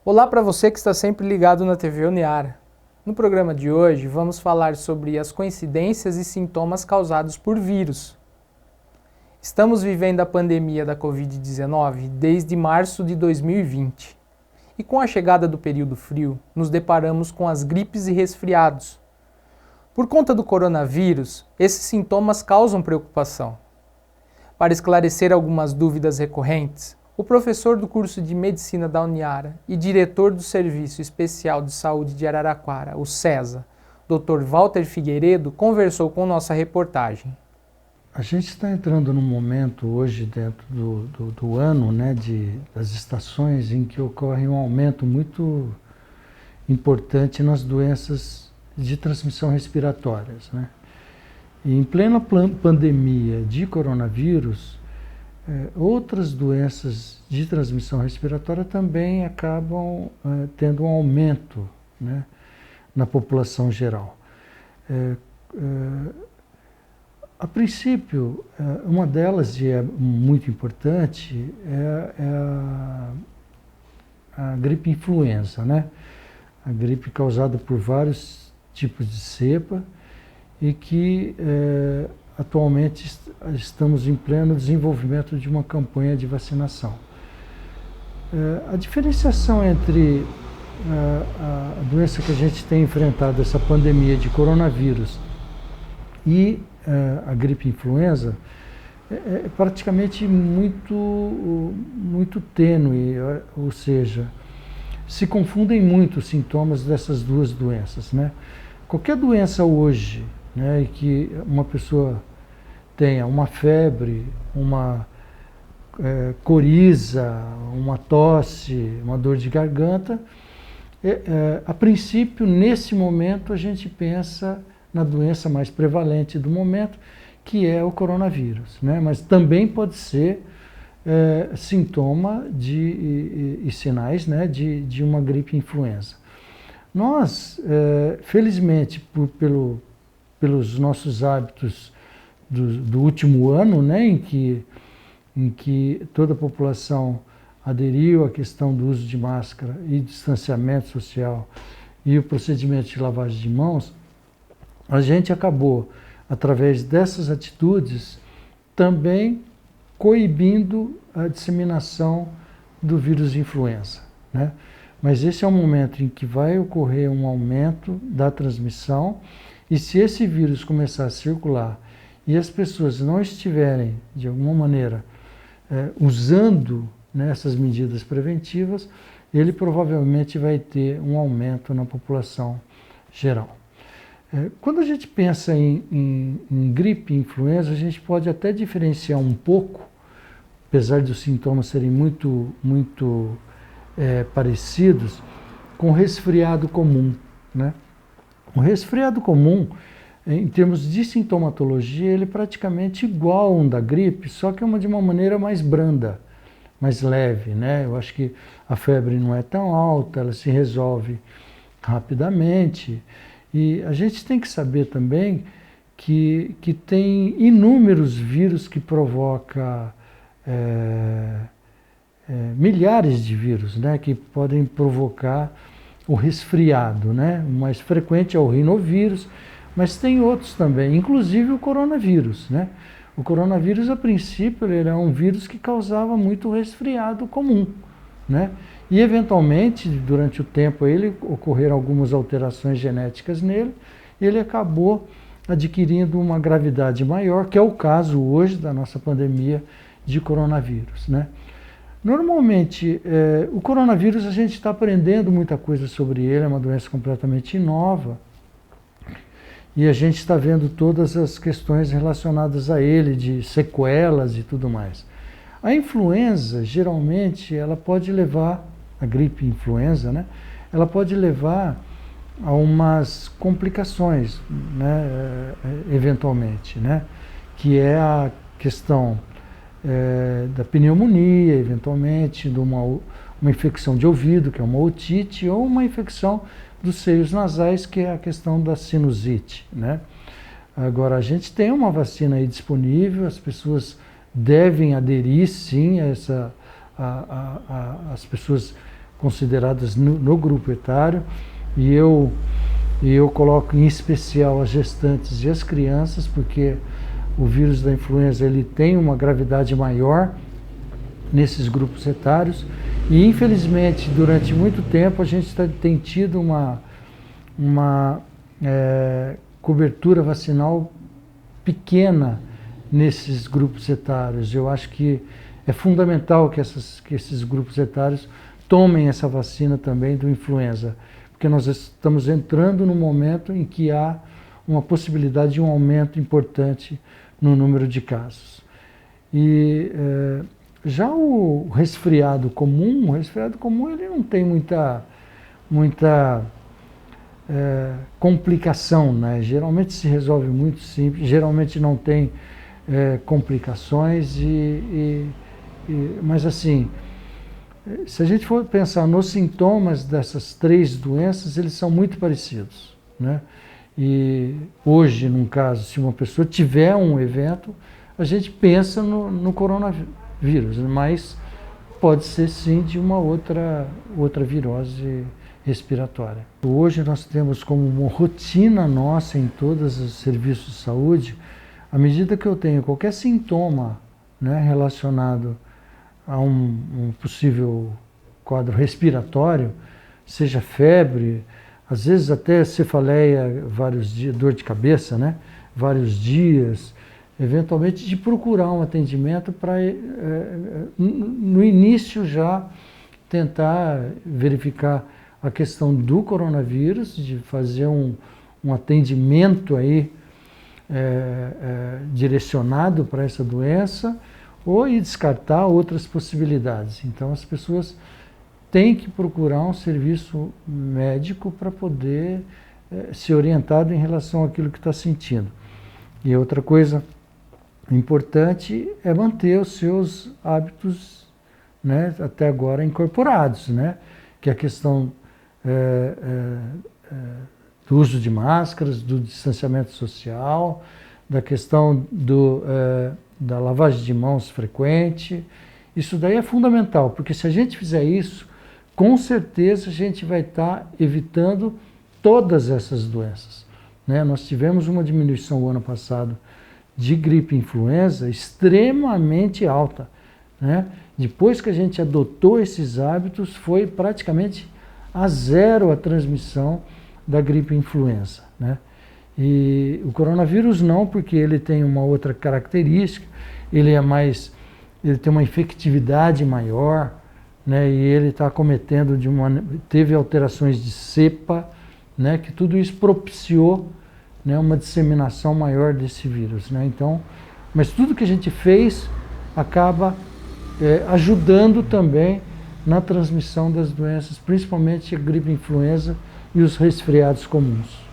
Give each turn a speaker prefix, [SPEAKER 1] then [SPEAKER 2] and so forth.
[SPEAKER 1] Olá para você que está sempre ligado na TV Uniara. No programa de hoje vamos falar sobre as coincidências e sintomas causados por vírus. Estamos vivendo a pandemia da Covid-19 desde março de 2020. E com a chegada do período frio, nos deparamos com as gripes e resfriados. Por conta do coronavírus, esses sintomas causam preocupação. Para esclarecer algumas dúvidas recorrentes, o professor do curso de Medicina da Uniara e diretor do Serviço Especial de Saúde de Araraquara, o SESA, Dr. Walter Figueiredo, conversou com nossa reportagem.
[SPEAKER 2] A gente está entrando num momento hoje dentro do ano, né, das estações, em que ocorre um aumento muito importante nas doenças de transmissão respiratórias, né? E em plena pandemia de coronavírus, outras doenças de transmissão respiratória também acabam tendo um aumento, né, na população geral. A princípio, uma delas, e é muito importante, é a gripe influenza, né? A gripe causada por vários tipos de cepa e que atualmente estamos em pleno desenvolvimento de uma campanha de vacinação. A diferenciação entre a doença que a gente tem enfrentado, essa pandemia de coronavírus, e a gripe influenza, é praticamente muito tênue, ou seja, se confundem muito os sintomas dessas duas doenças, né? Qualquer doença hoje, né, e que uma pessoa tenha uma febre, uma coriza, uma tosse, uma dor de garganta, a princípio, nesse momento, a gente pensa na doença mais prevalente do momento, que é o coronavírus, né? Mas também pode ser sintoma e sinais, né, de uma gripe influenza. Nós, felizmente, pelos nossos hábitos do último ano, né, em que toda a população aderiu à questão do uso de máscara e distanciamento social e o procedimento de lavagem de mãos, a gente acabou, através dessas atitudes, também coibindo a disseminação do vírus de influenza, né? Mas esse é um momento em que vai ocorrer um aumento da transmissão, e se esse vírus começar a circular e as pessoas não estiverem, de alguma maneira, usando, né, essas medidas preventivas, ele provavelmente vai ter um aumento na população geral. Quando a gente pensa em gripe e influenza, a gente pode até diferenciar um pouco, apesar dos sintomas serem muito parecidos, com o resfriado comum, né? O resfriado comum, em termos de sintomatologia, ele é praticamente igual a um da gripe, só que de uma maneira mais branda, mais leve, né? Eu acho que a febre não é tão alta, ela se resolve rapidamente. E a gente tem que saber também que tem inúmeros vírus que provocam milhares de vírus, né, que podem provocar o resfriado, né? O mais frequente é o rinovírus, mas tem outros também, inclusive o coronavírus, né? O coronavírus, a princípio, ele é um vírus que causava muito resfriado comum, né? E, eventualmente, durante o tempo, ocorreram algumas alterações genéticas nele, e ele acabou adquirindo uma gravidade maior, que é o caso hoje da nossa pandemia de coronavírus, né? Normalmente, o coronavírus, a gente está aprendendo muita coisa sobre ele, é uma doença completamente nova, e a gente está vendo todas as questões relacionadas a ele, de sequelas e tudo mais. A influenza, geralmente, ela pode levar, a gripe influenza, né, ela pode levar a umas complicações, né, eventualmente, né, que é a questão da pneumonia, eventualmente, de uma infecção de ouvido, que é uma otite, ou uma infecção dos seios nasais, que é a questão da sinusite, né? Agora, a gente tem uma vacina aí disponível, as pessoas devem aderir, sim, a as pessoas consideradas no grupo etário, e eu coloco em especial as gestantes e as crianças, porque o vírus da influenza ele tem uma gravidade maior nesses grupos etários, e infelizmente durante muito tempo a gente tem tido uma cobertura vacinal pequena nesses grupos etários. Eu acho que é fundamental que esses grupos etários tomem essa vacina também do influenza, porque nós estamos entrando num momento em que há uma possibilidade de um aumento importante no número de casos. E já o resfriado comum ele não tem muita complicação, né? Geralmente se resolve muito simples, geralmente não tem complicações, mas assim, se a gente for pensar nos sintomas dessas três doenças, eles são muito parecidos, né? E hoje, num caso, se uma pessoa tiver um evento, a gente pensa no coronavírus, mas pode ser sim de uma outra virose respiratória. Hoje nós temos como uma rotina nossa em todos os serviços de saúde, à medida que eu tenho qualquer sintoma, né, relacionado a um possível quadro respiratório, seja febre, às vezes até cefaleia, vários dias, dor de cabeça, né, vários dias, eventualmente de procurar um atendimento para, no início já, tentar verificar a questão do coronavírus, de fazer um atendimento aí direcionado para essa doença, ou ir descartar outras possibilidades. Então as pessoas têm que procurar um serviço médico para poder ser orientado em relação àquilo que está sentindo. E outra coisa importante é manter os seus hábitos, né, até agora incorporados, né, que é a questão do uso de máscaras, do distanciamento social, da questão da lavagem de mãos frequente. Isso daí é fundamental, porque se a gente fizer isso, com certeza a gente vai estar evitando todas essas doenças, né? Nós tivemos uma diminuição o ano passado de gripe e influenza extremamente alta, né? Depois que a gente adotou esses hábitos, foi praticamente a zero a transmissão da gripe e influenza, né? E o coronavírus não, porque ele tem uma outra característica, ele tem uma infectividade maior, né? E ele está cometendo teve alterações de cepa, né? Que tudo isso propiciou, né, uma disseminação maior desse vírus, né? Então, mas tudo que a gente fez acaba ajudando também na transmissão das doenças, principalmente a gripe e influenza e os resfriados comuns.